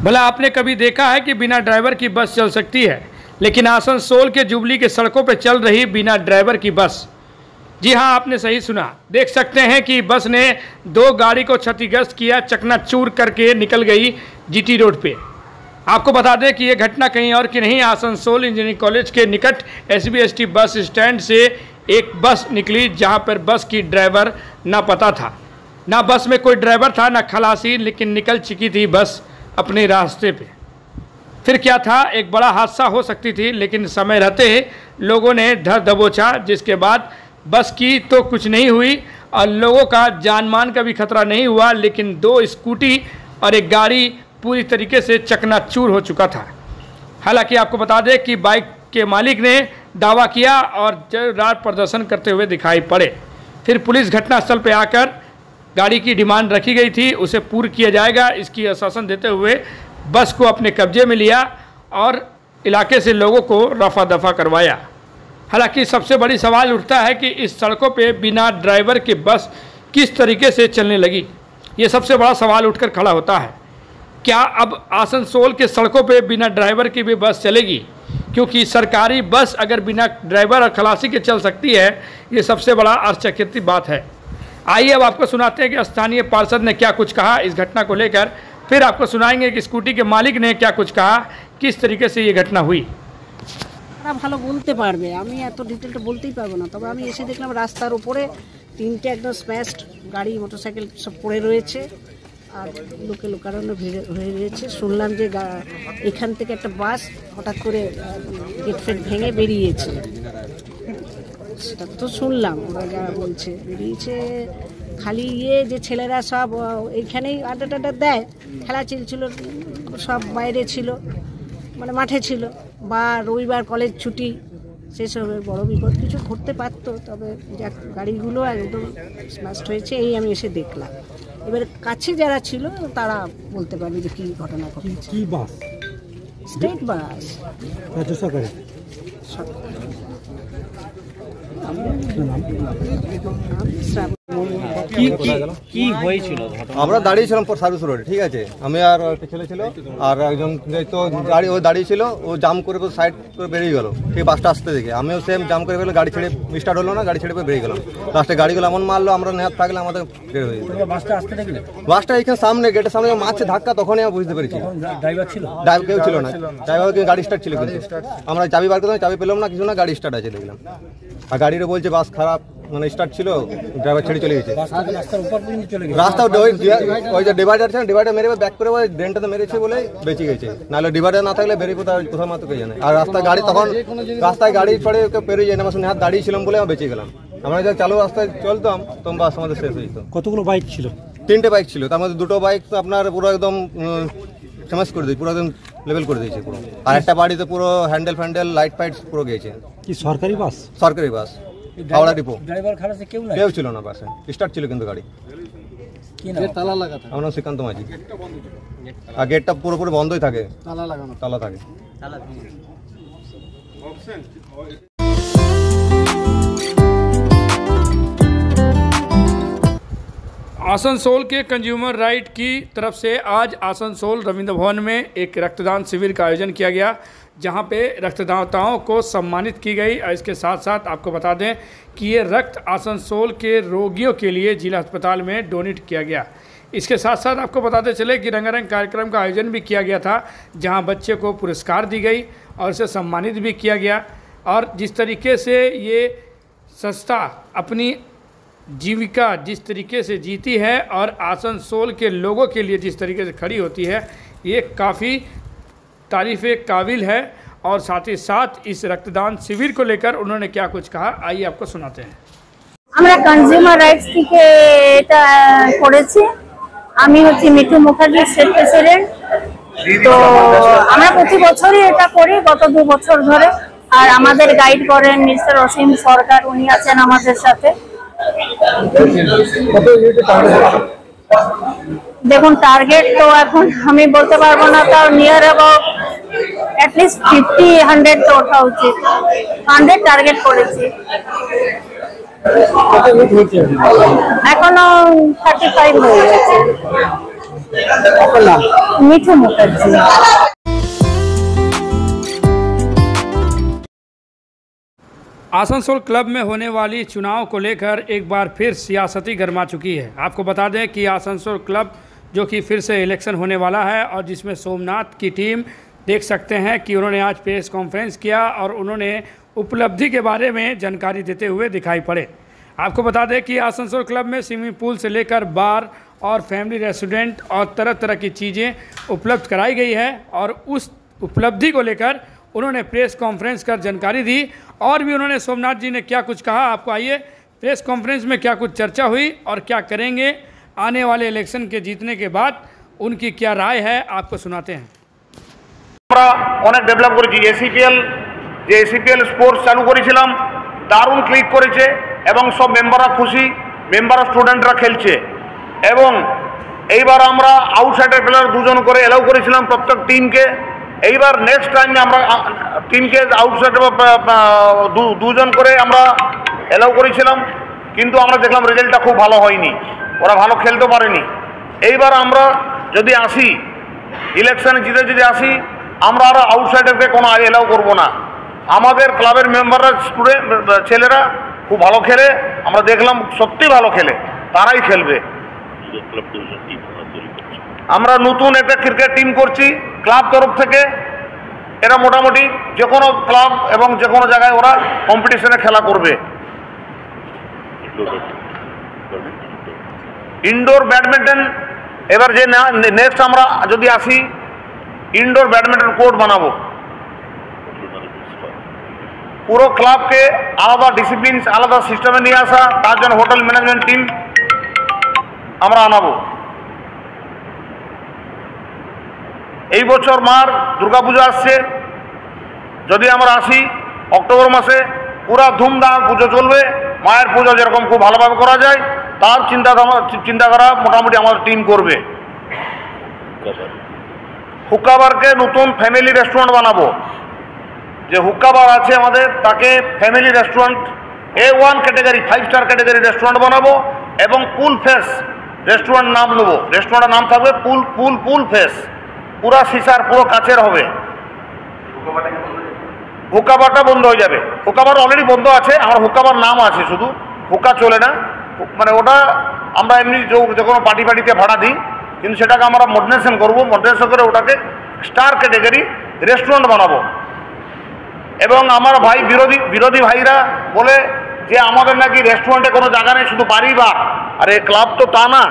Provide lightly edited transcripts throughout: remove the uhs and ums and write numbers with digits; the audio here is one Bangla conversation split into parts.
भला आपने कभी देखा है कि बिना ड्राइवर की बस चल सकती है, लेकिन आसनसोल के जुबली के सड़कों पर चल रही बिना ड्राइवर की बस। जी हाँ, आपने सही सुना। देख सकते हैं कि बस ने 2 गाड़ी को क्षतिग्रस्त किया, चकनाचूर करके निकल गई जीटी रोड पे। आपको बता दें कि ये घटना कहीं और की नहीं, आसनसोल इंजीनियरिंग कॉलेज के निकट SB/ST बस स्टैंड से एक बस निकली, जहां पर बस की ड्राइवर ना पता था, ना बस में कोई ड्राइवर था, ना खलासी, लेकिन निकल चुकी थी बस अपने रास्ते पे। फिर क्या था, एक बड़ा हादसा हो सकती थी, लेकिन समय रहते ही लोगों ने धर दबोचा, जिसके बाद बस की तो कुछ नहीं हुई और लोगों का जान मान का भी खतरा नहीं हुआ, लेकिन 2 स्कूटी और एक गाड़ी पूरी तरीके से चकनाचूर हो चुका था। हालांकि आपको बता दें कि बाइक के मालिक ने दावा किया और जोरदार प्रदर्शन करते हुए दिखाई पड़े। फिर पुलिस घटनास्थल पर आकर गाड़ी की डिमांड रखी गई थी, उसे पूर्ण किया जाएगा, इसकी आश्वासन देते हुए बस को अपने कब्जे में लिया और इलाके से लोगों को रफा दफा करवाया। हालांकि सबसे बड़ी सवाल उठता है कि इस सड़कों पे बिना ड्राइवर के बस किस तरीके से चलने लगी। ये सबसे बड़ा सवाल उठकर खड़ा होता है। क्या अब आसनसोल के सड़कों पे बिना ड्राइवर की भी बस चलेगी? क्योंकि सरकारी बस अगर बिना ड्राइवर और खलासी के चल सकती है, ये सबसे बड़ा आश्चर्य की बात है। आइए अब आपको सुनाते हैं कि स्थानीय पार्षद ने क्या कुछ कहा इस घटना को लेकर। फिर आपको सुनाएंगे कि स्कूटी के मालिक ने क्या कुछ कहा, किस तरीके से ये घटना हुई। ভালো বলতে পারবে, আমি এত ডিটেলটা বলতেই পারবো না। তবে আমি এসে দেখলাম রাস্তার উপরে 3টে একদম স্ম্যাশড গাড়ি, মোটরসাইকেল সব পড়ে রয়েছে আর লোকে লোকারণ্য হয়ে রয়েছে। শুনলাম যে এখান থেকে একটা বাস হঠাৎ করে গেট ফেট ভেঙে বেরিয়েছে, সেটা তো শুনলাম, ওরা যারা বলছে বেরিয়েছে। খালি যে ছেলেরা সব এইখানেই আড্ডা টাড্ডা দেয়, খেলা চলছিল, সব বাইরে ছিল, মানে মাঠে ছিল, বা রবিবার কলেজ ছুটি, সেসবের বড় বিপদ কিছু ঘটতে পারতো। তবে যাক, গাড়িগুলো একদম স্ম্যাশড হয়েছে, এই আমি এসে দেখলাম। এবার কাছে যারা ছিল তারা বলতে পারবে যে কী ঘটনা ঘটেছে। কি বাস? State bus. আমরা দাঁড়িয়েছিলাম সার্ভিস রোডে, ঠিক আছে। আমি আর একটা ছেলে ছিল আর একজন তো গাড়ি, ও দাঁড়িয়ে ছিল, ও জাম করে সাইড করে বেরিয়ে গেল, ঠিক বাসটা আসতে দেখে। আমিও সেম জাম করে গেলো, গাড়ি ছেড়ে স্টার্ট হলো না, গাড়ি ছেড়ে বেরিয়ে গেলাম। লাস্টে গাড়িগুলো এমন মারলো, আমরা নেহাত থাকলে আমাদের বের হয়ে যেত। বাসটা এখানে সামনে, গেটের সামনে মারছে ধাক্কা, তখনই আমি বুঝতে পেরেছি। ড্রাইভার ছিল? ড্রাইভার কেউ ছিল না, ড্রাইভারকে গাড়ি স্টার্ট ছিল, কিন্তু আমরা চাবি বার করতাম, চাবি পেলাম না, কিছু না, গাড়ি স্টার্ট আছে দেখলাম। আর গাড়িটা বলছে বাস খারাপ, মানে স্টার্ট ছিল, ড্রাইভার ছেড়ে চলে গেছে। রাস্তা ওই যে ডিভাইডার ছিল, ডিভাইডার মেরে ব্যাক করে ড্রেনটাতে মেরেছে বলে বেঁচে গেছে, নাহলে ডিভাইডার না থাকলে বেরিয়ে কোথাও মাত্র কে জানে। আর রাস্তায় গাড়ি, তখন রাস্তায় গাড়ি পড়ে পেরিয়ে যায় না, আমার হাত দাঁড়িয়েছিলাম বলে আমি বেঁচে গেলাম। আমরা যখন চালু রাস্তায় চলতাম তখন বাস আমাদের শেষ হয়ে যেত। কতগুলো বাইক ছিল? 3টে বাইক ছিল, তার মধ্যে 2টো বাইক তো আপনার পুরো একদম ফেমাস করে দিয়েছে, পুরো একদম লেভেল করে দিয়েছে পুরো। আর একটা বাড়িতে পুরো হ্যান্ডেল ফ্যান্ডেল লাইট ফাইট পুরো গিয়েছে। কি সরকারি বাস? সরকারি বাস, হাওড়া ডিপো। ড্রাইভার খালাসি কেউ ছিল না বাসে, স্টার্ট ছিল কিন্তু গাড়ি। তালা লাগা থাকে? আমার নাম শ্রীকান্ত মাঝি। আর গেটটা পুরোপুরি বন্ধই থাকে, তালা লাগানো, তালা থাকে। आसनसोल के कंज्यूमर राइट की तरफ से आज आसनसोल रविंद्र भवन में एक रक्तदान शिविर का आयोजन किया गया, जहां पे रक्तदाताओं को सम्मानित की गई। और इसके साथ साथ आपको बता दें कि ये रक्त आसनसोल के रोगियों के लिए जिला अस्पताल में डोनेट किया गया। इसके साथ साथ आपको बताते चले कि रंगारंग कार्यक्रम का आयोजन भी किया गया था, जहां बच्चे को पुरस्कार दी गई और उसे सम्मानित भी किया गया। और जिस तरीके से ये संस्था अपनी जीविका जिस तरीके से जीती है और आसनसोल के लोगों के लिए जिस तरीके से खड़ी होती है, ये काफ़ी तारीफ़ काबिल है। और साथ ही साथ इस रक्तदान शिविर को लेकर उन्होंने क्या कुछ कहा, आइए आपको सुनाते हैं। আমরা কনজিউমার রাইটস থেকে এটা করেছি। আমি হচ্ছে মিঠু মুখার্জি, স্টেট প্রেসিডেন্ট। তো আমরা প্রতি বছরই এটা করি, গত 2 বছর ধরে। আর আমাদের গাইড করেন মিস্টার অসীম সরকার, উনি আছেন আমাদের সাথে। দেখুন, টার্গেট তো এখন আমি বলতে পারবো না, তাও নিয়ার অ্যাবাউট অ্যাটলিস্ট 50-100 তো ওঠা উচিত। 100 টার্গেট করেছি, এখনো 35 হয়ে গেছে। মিঠু মুখার্জি। आसनसोल क्लब में होने वाली चुनाव को लेकर एक बार फिर सियासती गर्मा चुकी है। आपको बता दें कि आसनसोल क्लब जो कि फिर से इलेक्शन होने वाला है और जिसमें सोमनाथ की टीम देख सकते हैं कि उन्होंने आज प्रेस कॉन्फ्रेंस किया और उन्होंने उपलब्धि के बारे में जानकारी देते हुए दिखाई पड़े। आपको बता दें कि आसनसोल क्लब में स्विमिंग पूल से लेकर बार और फैमिली रेस्टोरेंट और तरह तरह की चीज़ें उपलब्ध कराई गई है और उस उपलब्धि को लेकर उन्होंने प्रेस कॉन्फ्रेंस कर जानकारी दी और भी उन्होंने सोमनाथ जी ने क्या कुछ कहा। आपको आइए प्रेस कॉन्फ्रेंस में क्या कुछ चर्चा हुई और क्या करेंगे आने वाले इलेक्शन के जीतने के बाद उनकी क्या राय है आपको सुनाते हैं। আমরা অনেক ডেভেলপ করেছি। এসিপিএল স্পোর্টস চালু করেছিলাম, দারুণ ক্লিক করেছে এবং সব মেম্বাররা খুশি, মেম্বার স্টুডেন্টরা খেলছে এবং এইবার আমরা আউটসাইডার প্লেয়ার 2 জন করে এলাও করেছিলাম প্রত্যেক টিমকে। এইবার নেক্সট টাইমে আমরা টিমকে আউটসাইডার 2 জন করে আমরা এলাও করেছিলাম, কিন্তু আমরা দেখলাম রেজাল্টটা খুব ভালো হয়নি, ওরা ভালো খেলতে পারেনি। এইবার আমরা যদি আসি ইলেকশনে জিতে যদি আসি আমরা আর আউটসাইডারকে কোনো এলাও করব না। আমাদের ক্লাবের মেম্বাররা স্টুডেন্ট ছেলেরা খুব ভালো খেলে, আমরা দেখলাম সত্যি ভালো খেলে, তারাই খেলবে। আমরা নতুন একটা ক্রিকেট টিম করছি ক্লাব তরফ থেকে। এরা মোটামুটি যে কোনো ক্লাব এবং যে কোনো জায়গায় ওরা কম্পিটিশনে খেলা করবে। ইনডোর ব্যাডমিন্টন এবার যে নেক্সট আমরা যদি আসি ইনডোর ব্যাডমিন্টন কোর্ট বানাবো। পুরো ক্লাবকে আলাদা ডিসিপ্লিন আলাদা সিস্টেমে নিয়ে আসা, তার জন্য হোটেল ম্যানেজমেন্ট টিম আমরা আনাবো। এই বছর মার দুর্গাপূজা আসছে, যদি আমরা আসি অক্টোবর মাসে পুরা ধুমধাম পুজো চলবে। মায়ের পুজো যেরকম খুব ভালোভাবে করা যায় তার চিন্তাধারা মোটামুটি আমাদের টিম করবে। হুক্কা বারকে নতুন ফ্যামিলি রেস্টুরেন্ট বানাবো। যে হুক্কা বার আছে আমাদের তাকে family restaurant A1 category 5 star category restaurant বানাবো এবং পুল ফেস রেস্টুরেন্ট নাম নেবো। রেস্টুরেন্টের নাম থাকবে পুল ফেস, পুরা সিসার পুরো কাচের হবে। হুক্কা বারটা বন্ধ হয়ে যাবে। হুক্কা বার অলরেডি বন্ধ আছে, আমার হুক্কা বার নাম আছে, শুধু হুক্কা চলে না। মানে ওটা আমরা এমনি যে কোনো পার্টিতে ভাড়া দিই, কিন্তু সেটাকে আমরা মডার্নাইজেশন করবো। মডার্নাইজেশন করে ওটাকে স্টার ক্যাটাগরি রেস্টুরেন্ট বানাবো। এবং আমার ভাই বিরোধী ভাইরা বলে যে আমাদের নাকি রেস্টুরেন্টে কোনো জায়গা নেই, শুধু বাড়ি বার। আরে ক্লাব তো তা না,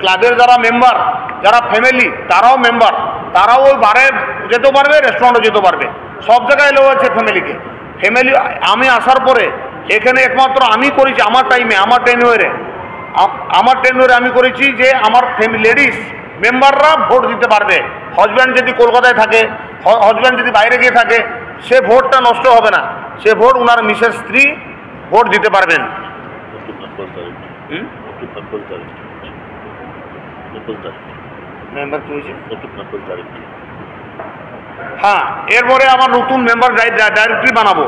ক্লাবের যারা মেম্বার, যারা ফ্যামিলি তারাও মেম্বার, তারাও ওই বারে যেতে পারবে, রেস্টুরেন্টও যেতে পারবে, সব জায়গায় এলো হচ্ছে ফ্যামিলিকে। ফ্যামিলি আমি আসার পরে এখানে একমাত্র আমি করেছি আমার টাইমে, আমার টেনুয়ারে আমি করেছি যে আমার লেডিস মেম্বাররা ভোট দিতে পারবে। হাজব্যান্ড যদি কলকাতায় থাকে, হাজব্যান্ড যদি বাইরে গিয়ে থাকে, সে ভোটটা নষ্ট হবে না, সে ভোট ওনার মিসেস স্ত্রী ভোট দিতে পারবেন। হ্যাঁ, এরপরে আমার নতুন মেম্বার ডাইরেক্টরি বানাবো।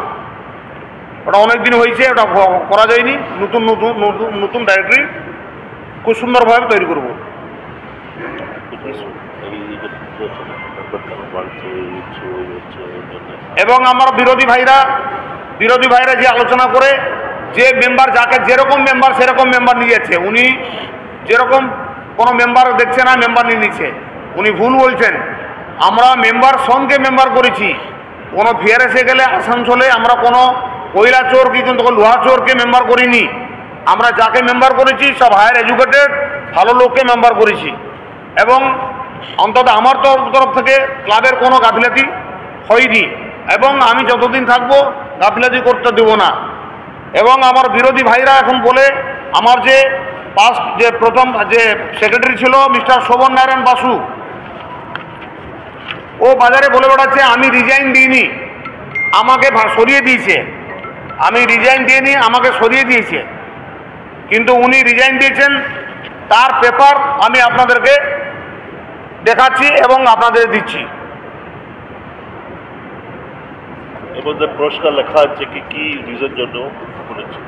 ওটা অনেক দিন হয়েছে, ওটা করা যায়নি। নতুন ডাইরেক্টরি খুব সুন্দরভাবে তৈরি করব। এবং আমার বিরোধী ভাইরা যে আলোচনা করে যে মেম্বার যাকে যেরকম মেম্বার সেরকম মেম্বার নিয়েছে, উনি যেরকম কোনো মেম্বার দেখছে না মেম্বার নিয়ে নিচ্ছে, উনি ভুল বলছেন। আমরা মেম্বার সঙ্গে মেম্বার করেছি। কোনো ভিআরএসে গেলে আসানসোলে আমরা কোনো কয়লা চোর কি কিন্তু লোহা চোরকে মেম্বার করিনি। আমরা যাকে মেম্বার করেছি সব হায়ার এডুকেটেড ভালো লোককে মেম্বার করেছি। এবং অন্তত আমার তরফ থেকে ক্লাবের কোনো গাফিলতি হয়নি এবং আমি যতদিন থাকবো গাফিলতি করতে দেব না। এবং আমার বিরোধী ভাইরা এখন বলে আমার যে প্রথম যে সেক্রেটারি ছিল মিস্টার শোভন নারায়ণ বাসু, ও বাজারে বলে বেড়াচ্ছে আমি রিজাইন দিইনি, আমাকে সরিয়ে দিয়েছে। আমি রিজাইন দিইনি, আমাকে সরিয়ে দিয়েছে। কিন্তু উনি রিজাইন দিয়েছেন, তার পেপার আমি আপনাদেরকে দেখাচ্ছি এবং আপনাদের দিচ্ছি। এর মধ্যে পুরস্কার লেখা আছে কি রিজন জন্য করেছে।